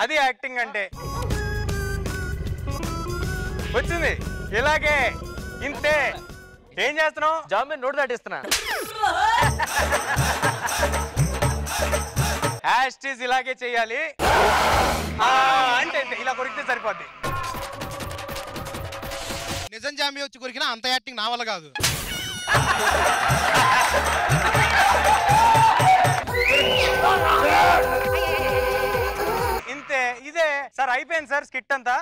అది యాక్టింగ్ అంటే. వచ్చింది ఇలాగే. ఇంతే. ఏం చేస్తున్నావు? Zombie note దాటిస్తున్నా. హ్యాష్టీస్ ఇలాగే చెయ్యాలి. అంటే ఇలా కొరికితే సరిపోద్ది. నిజం జాంబీ వచ్చి కొరికినా అంత యాక్టింగ్ నా వల్ల కాదు. ఇంతే. ఇదే సార్. అయిపోయింది సార్ స్కిట్ అంతా.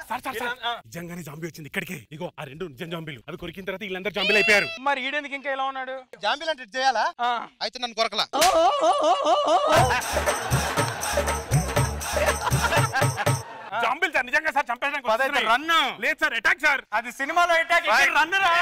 నిజంగానే జాంబీ వచ్చింది ఇక్కడికి. ఇగో ఆ 2 నిజం జాంబీలు. అవి కొరికిన తర్వాత వీళ్ళందరూ జాంబీలు అయిపోయారు. మరి ఈడెందుకు ఇంకా ఎలా ఉన్నాడు? జాంబీలు అంటే చేయాలా? అయితే నన్ను కొరకలా. జాంబీలు సార్ నిజంగా సార్ చంపేయడానికి రన్. లేదు సార్, అటాక్ సార్. అది సినిమాలో అటాక్. రన్ రా.